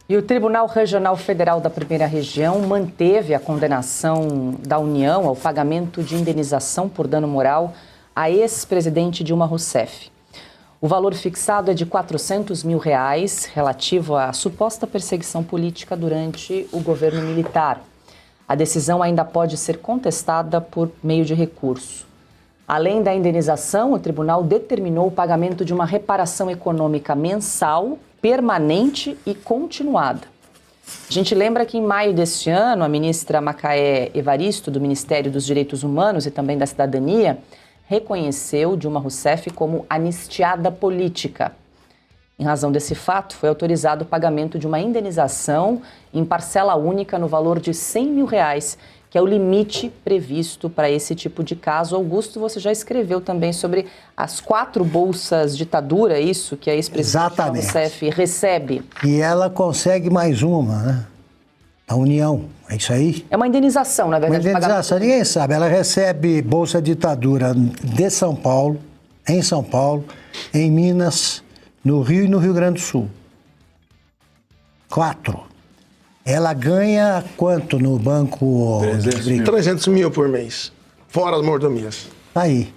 E o Tribunal Regional Federal da Primeira Região manteve a condenação da União ao pagamento de indenização por dano moral a ex-presidente Dilma Rousseff. O valor fixado é de R$400 mil, relativo à suposta perseguição política durante o governo militar. A decisão ainda pode ser contestada por meio de recurso. Além da indenização, o tribunal determinou o pagamento de uma reparação econômica mensal, permanente e continuada. A gente lembra que em maio deste ano, a ministra Macaé Evaristo, do Ministério dos Direitos Humanos e também da Cidadania, reconheceu Dilma Rousseff como anistiada política. Em razão desse fato, foi autorizado o pagamento de uma indenização em parcela única no valor de R$100 mil, que é o limite previsto para esse tipo de caso. Augusto, você já escreveu também sobre as 4 bolsas ditadura, isso que a ex-presidente Dilma Rousseff recebe. E ela consegue mais uma, né? A União, é isso aí? É uma indenização, na verdade. Uma indenização, ninguém sabe. Ela recebe bolsa ditadura de São Paulo, em Minas, no Rio e no Rio Grande do Sul. 4. Ela ganha quanto no banco? 300 mil por mês, fora as mordomias. Aí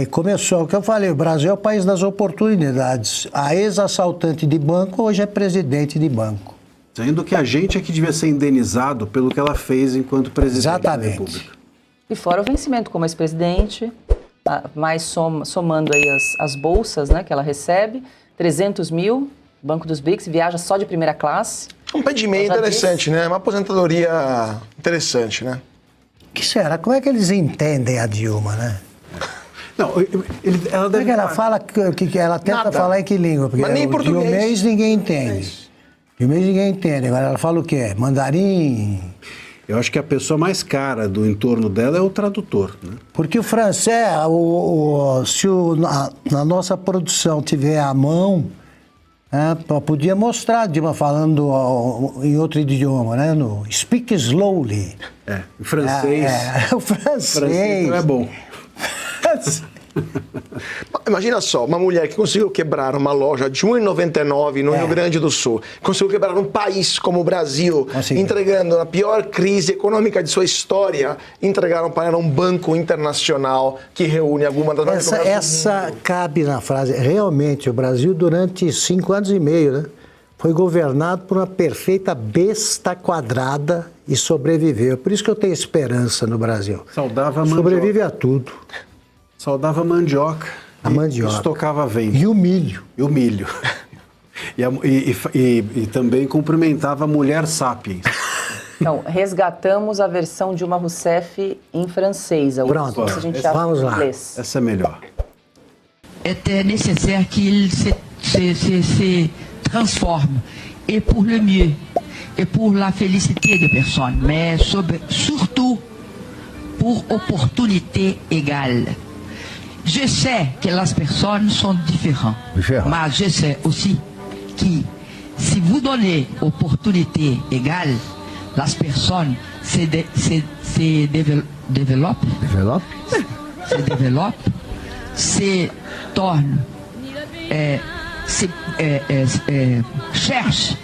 começou, o que eu falei, o Brasil é o país das oportunidades. A ex-assaltante de banco hoje é presidente de banco. Sendo que a gente é que devia ser indenizado pelo que ela fez enquanto presidente da República. E fora o vencimento como ex-presidente, mais somando aí as bolsas, né, que ela recebe, 300 mil, Banco dos BRICS, viaja só de primeira classe. Um pé de meia interessante, né? Uma aposentadoria interessante, né? O que será? Como é que eles entendem a Dilma, né? Não, ela deve... Como é que ela fala, que ela tenta Nada. falar em que língua? Porque Mas nem em português. Dilmês ninguém entende. Dilmês ninguém entende. Agora ela fala o quê? Mandarim? Eu acho que a pessoa mais cara do entorno dela é o tradutor, né? Porque o francês, se na nossa produção tiver a mão, podia mostrar a Dilma falando em outro idioma, né? No speak slowly. Em francês. O francês. Francês não é bom. Imagina só, uma mulher que conseguiu quebrar uma loja de R$1,99 no Rio Grande do Sul, conseguiu quebrar um país como o Brasil, entregando na pior crise econômica de sua história, entregaram para ela um banco internacional que reúne algumas das mais Essa cabe na frase. Realmente, o Brasil, durante 5 anos e meio, né, foi governado por uma perfeita besta quadrada e sobreviveu. Por isso que eu tenho esperança no Brasil. Saudava a mandioca. Sobrevive a tudo. Saudava a mandioca. A mandioca. Estocava vento. E o milho. E o milho. e também cumprimentava a mulher sapiens. Então, resgatamos a versão de Dilma Rousseff em francês. Pronto, vamos lá. Essa é melhor. Était nécessaire qu'il se transforme, et pour le mieux, et pour la félicité des personnes, mais surtout pour opportunité égale. Je sais que les personnes sont différentes, mais je sais aussi que si vous donnez opportunité égale, les personnes se développent, se tornent, cherchent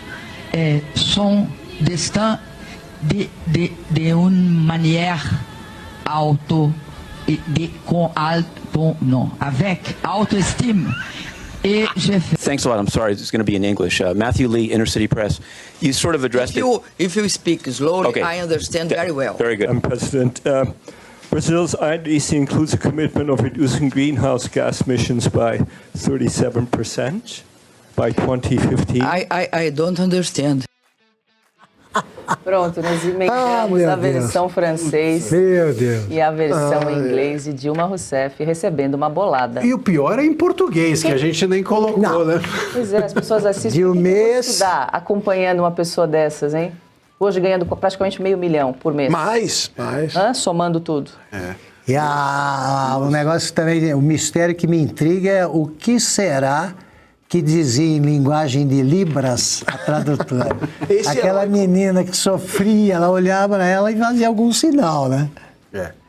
son destin d'une manière avec autoestime. Thanks a lot. I'm sorry, it's going to be in English. Matthew Lee, Inner City Press. You sort of addressed If you speak slowly, Okay. I understand very well. Very good. Madam President, Brazil's INDC includes a commitment of reducing greenhouse gas emissions by 37% by 2015. I don't understand. Pronto, nos emendamos a versão francês Meu Deus. e a versão em inglês de Dilma Rousseff recebendo uma bolada. E o pior é em português, que a gente nem colocou, né? Pois é, as pessoas assistem. Dilmês. Estudar acompanhando uma pessoa dessas, hein? Hoje ganhando praticamente R$500 mil por mês. Mais. Somando tudo. E o negócio também, o mistério que me intriga é o que será que dizia em linguagem de Libras a tradutora. Aquela menina que sofria, ela olhava para ela e fazia algum sinal, né?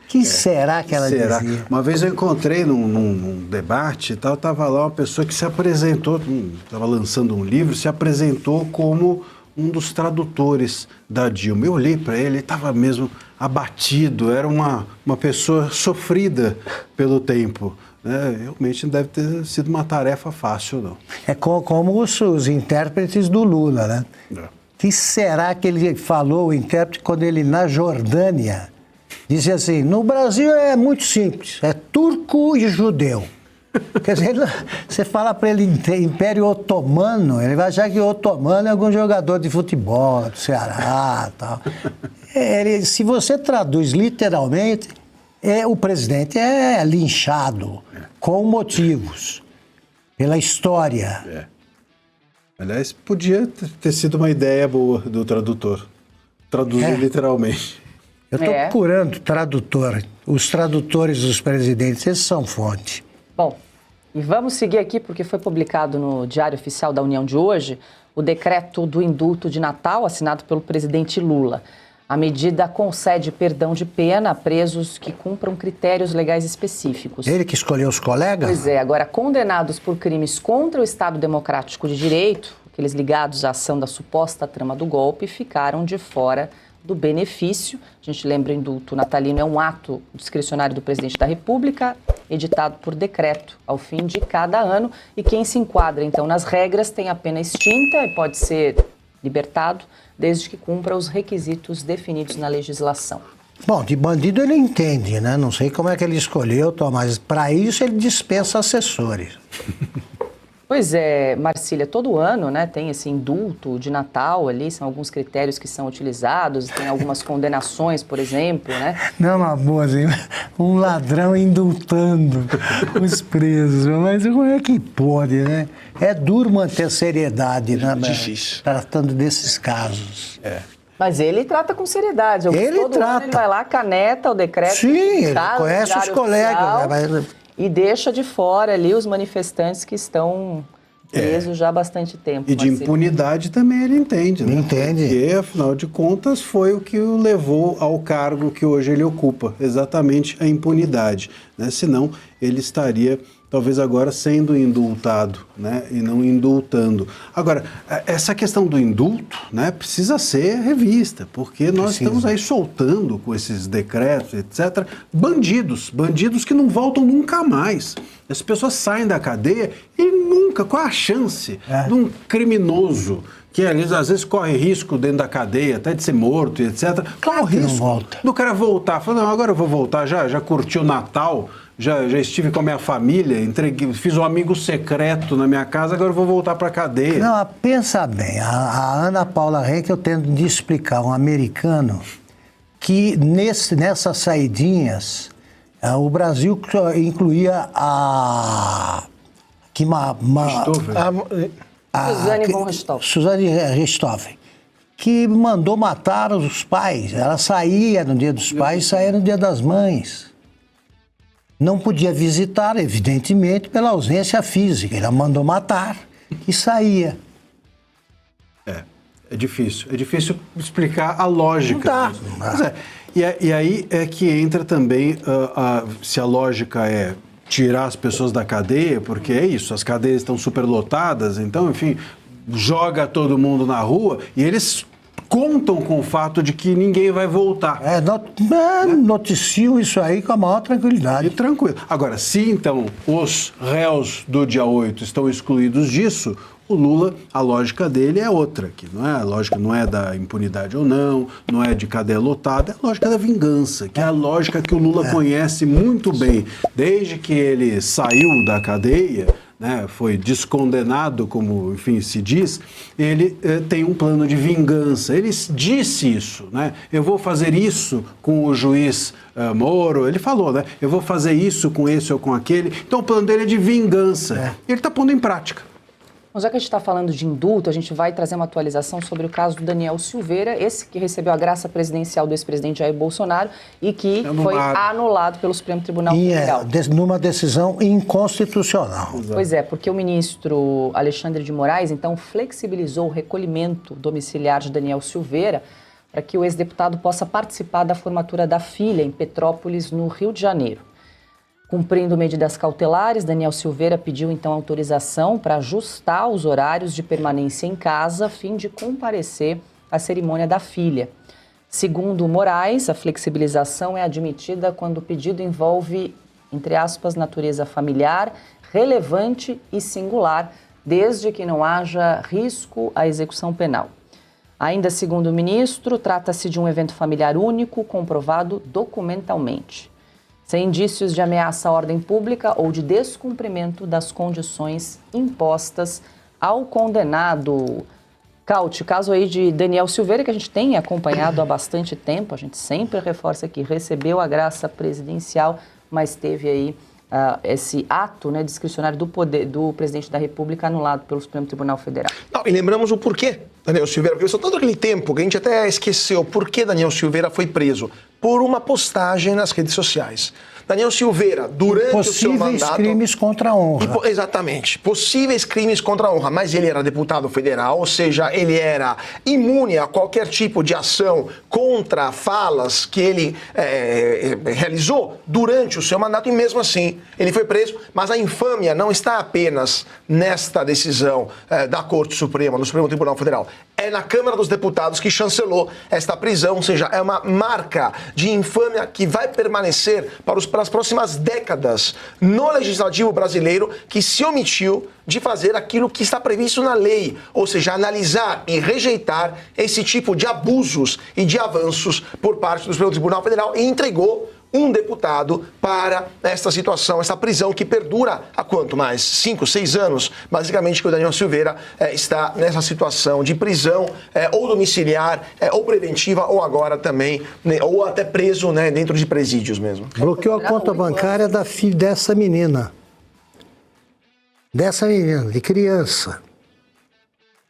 Que será que ela dizia? Uma vez eu encontrei num debate e tal, estava lá uma pessoa que se apresentou, estava lançando um livro, se apresentou como um dos tradutores da Dilma. Eu olhei para ele estava mesmo abatido, era uma pessoa sofrida pelo tempo. Realmente não deve ter sido uma tarefa fácil, não. É como os intérpretes do Lula, né? Que será que ele falou, o intérprete, quando ele, na Jordânia, dizia assim, no Brasil é muito simples, é turco e judeu. Quer dizer, você fala para ele Império Otomano, ele vai achar que o otomano é algum jogador de futebol, do Ceará e tal. Se você traduz literalmente, o presidente é linchado, com motivos, pela história. Aliás, podia ter sido uma ideia boa do tradutor, traduzir literalmente. Eu estou procurando tradutor. Os tradutores dos presidentes, esses são fonte. Bom, e vamos seguir aqui porque foi publicado no Diário Oficial da União de hoje o decreto do indulto de Natal assinado pelo presidente Lula. A medida concede perdão de pena a presos que cumpram critérios legais específicos. Ele que escolheu os colegas? Pois é, agora condenados por crimes contra o Estado Democrático de Direito, aqueles ligados à ação da suposta trama do golpe, ficaram de fora do benefício. A gente lembra, o indulto natalino é um ato discricionário do presidente da República, editado por decreto ao fim de cada ano, e quem se enquadra, então, nas regras tem a pena extinta e pode ser libertado desde que cumpra os requisitos definidos na legislação. Bom, de bandido ele entende, né? Não sei como é que ele escolheu, mas para isso ele dispensa assessores. Pois é, Marcília, todo ano, né, tem esse indulto de Natal ali, são alguns critérios que são utilizados, tem algumas condenações, por exemplo, né? Não, uma boa, assim, um ladrão indultando os presos, mas como é que pode, né? É duro manter seriedade, né? Difícil. Tratando desses casos. Mas ele trata com seriedade. Todo ano ele vai lá, caneta o decreto. Sim, ele conhece os colegas. E deixa de fora ali os manifestantes que estão presos já há bastante tempo. E de impunidade também ele entende, né? Entende. Porque, afinal de contas, foi o que o levou ao cargo que hoje ele ocupa, exatamente a impunidade, né? Senão ele estaria, talvez agora, sendo indultado, né? E não indultando. Agora, essa questão do indulto, né, precisa ser revista, porque nós estamos aí soltando com esses decretos, etc., bandidos que não voltam nunca mais. As pessoas saem da cadeia e nunca, qual a chance de um criminoso que às vezes corre risco dentro da cadeia, até de ser morto, etc. Qual o risco do cara voltar? Fala, não, agora eu vou voltar, já curti o Natal, já estive com a minha família, fiz um amigo secreto na minha casa, agora eu vou voltar para a cadeia. Não, pensa bem, a Ana Paula Henke, eu tento de explicar, um americano, que nessas saidinhas, o Brasil incluía Suzane von Richthofen. Suzane Richthofen, que mandou matar os pais. Ela saía no Dia dos Pais, saía no Dia das Mães. Não podia visitar, evidentemente, pela ausência física. Ela mandou matar e saía. É difícil explicar a lógica. Não dá. E aí é que entra também, se a lógica é tirar as pessoas da cadeia, porque é isso, as cadeias estão superlotadas, então, enfim, joga todo mundo na rua e eles contam com o fato de que ninguém vai voltar. Noticiam isso aí com a maior tranquilidade. E tranquilo. Agora, se então os réus do dia 8 estão excluídos disso, o Lula, a lógica dele é outra, que não é a lógica, não é da impunidade ou não é de cadeia lotada, é a lógica da vingança, que é a lógica que o Lula conhece muito bem. Desde que ele saiu da cadeia, né, foi descondenado, como, enfim, se diz, ele tem um plano de vingança. Ele disse isso, né? Eu vou fazer isso com o juiz Moro, ele falou, né? Eu vou fazer isso com esse ou com aquele. Então o plano dele é de vingança. Ele está pondo em prática. Bom, já que a gente está falando de indulto, a gente vai trazer uma atualização sobre o caso do Daniel Silveira, esse que recebeu a graça presidencial do ex-presidente Jair Bolsonaro e que foi anulado pelo Supremo Tribunal Federal. Numa decisão inconstitucional. Pois é, porque o ministro Alexandre de Moraes, então, flexibilizou o recolhimento domiciliar de Daniel Silveira para que o ex-deputado possa participar da formatura da filha em Petrópolis, no Rio de Janeiro. Cumprindo medidas cautelares, Daniel Silveira pediu então autorização para ajustar os horários de permanência em casa a fim de comparecer à cerimônia da filha. Segundo Moraes, a flexibilização é admitida quando o pedido envolve, entre aspas, natureza familiar, relevante e singular, desde que não haja risco à execução penal. Ainda segundo o ministro, trata-se de um evento familiar único, comprovado documentalmente, sem indícios de ameaça à ordem pública ou de descumprimento das condições impostas ao condenado. Cauti, caso aí de Daniel Silveira, que a gente tem acompanhado há bastante tempo, a gente sempre reforça aqui, recebeu a graça presidencial, mas teve aí esse ato, né, discricionário do presidente da República anulado pelo Supremo Tribunal Federal. Não, e lembramos o porquê Daniel Silveira, porque passou todo aquele tempo que a gente até esqueceu por que Daniel Silveira foi preso. Por uma postagem nas redes sociais. Daniel Silveira, durante o seu mandato... Possíveis crimes contra a honra. Exatamente, possíveis crimes contra a honra, mas ele era deputado federal, ou seja, ele era imune a qualquer tipo de ação contra falas que ele realizou durante o seu mandato, e mesmo assim ele foi preso, mas a infâmia não está apenas nesta decisão da Corte Suprema, do Supremo Tribunal Federal, é na Câmara dos Deputados que chancelou esta prisão, ou seja, é uma marca de infâmia que vai permanecer para as próximas décadas no legislativo brasileiro, que se omitiu de fazer aquilo que está previsto na lei, ou seja, analisar e rejeitar esse tipo de abusos e de avanços por parte do Supremo Tribunal Federal, e entregou um deputado para esta situação, essa prisão que perdura há quanto mais? 5, 6 anos, basicamente, que o Daniel Silveira está nessa situação de prisão ou domiciliar, ou preventiva, ou agora também, né, ou até preso, né, dentro de presídios mesmo. Bloqueou a conta bancária da filha dessa menina, de criança,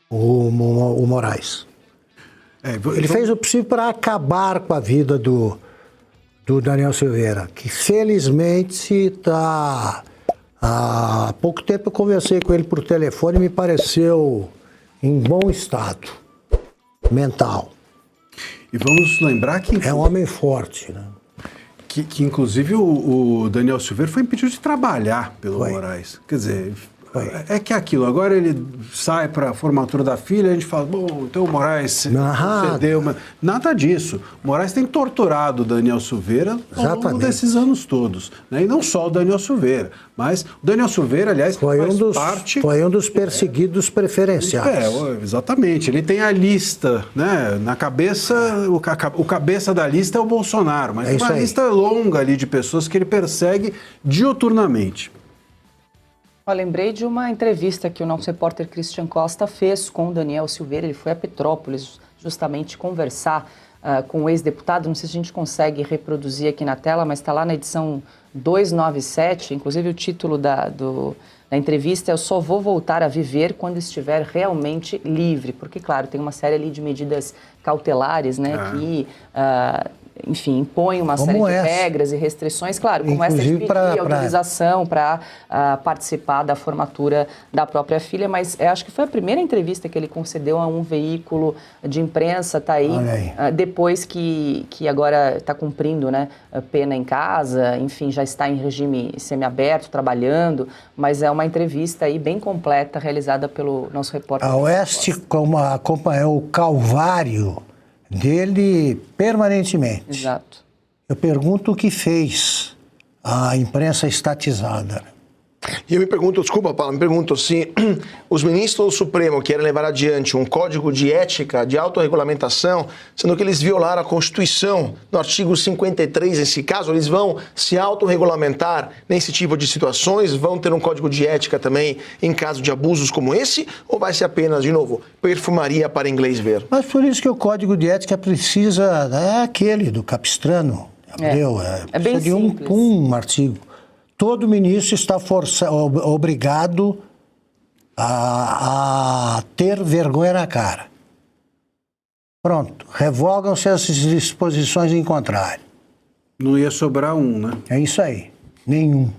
o Moraes. Ele fez o possível para acabar com a vida do Daniel Silveira, que felizmente está... Há pouco tempo eu conversei com ele por telefone e me pareceu em bom estado mental. E vamos lembrar que... É um homem forte, né? Que inclusive o Daniel Silveira foi impedido de trabalhar pelo Moraes. Quer dizer... É que é aquilo, agora ele sai para a formatura da filha, a gente fala, bom, então o Moraes cedeu. Nada disso. O Moraes tem torturado o Daniel Silveira ao longo desses anos todos. Né? E não só o Daniel Silveira, mas o Daniel Silveira, aliás, foi um dos perseguidos preferenciais. Exatamente. Ele tem a lista, né? Na cabeça, o cabeça da lista é o Bolsonaro, mas tem uma lista longa ali de pessoas que ele persegue diuturnamente. Eu lembrei de uma entrevista que o nosso repórter Christian Costa fez com o Daniel Silveira. Ele foi a Petrópolis justamente conversar com o ex-deputado. Não sei se a gente consegue reproduzir aqui na tela, mas está lá na edição 297. Inclusive o título da entrevista é "Eu só vou voltar a viver quando estiver realmente livre". Porque, claro, tem uma série ali de medidas cautelares, né, que... enfim, impõe uma série de regras e restrições, claro, como essa de pedir autorização para participar da formatura da própria filha, mas acho que foi a primeira entrevista que ele concedeu a um veículo de imprensa, tá aí, depois que agora está cumprindo, né, pena em casa, enfim, já está em regime semiaberto, trabalhando, mas é uma entrevista aí bem completa, realizada pelo nosso repórter. A Oeste acompanhou o calvário dele permanentemente. Exato. Eu pergunto o que fez a imprensa estatizada. E eu me pergunto, desculpa, Paulo, me pergunto se os ministros do Supremo querem levar adiante um código de ética, de autorregulamentação, sendo que eles violaram a Constituição no artigo 53, nesse caso, eles vão se autorregulamentar nesse tipo de situações, vão ter um código de ética também em caso de abusos como esse, ou vai ser apenas, de novo, perfumaria para inglês ver? Mas por isso que o código de ética precisa, é aquele do Capistrano, é bem de um artigo. Todo ministro está obrigado a ter vergonha na cara. Pronto, revogam-se as disposições em contrário. Não ia sobrar um, né? É isso aí, nenhum.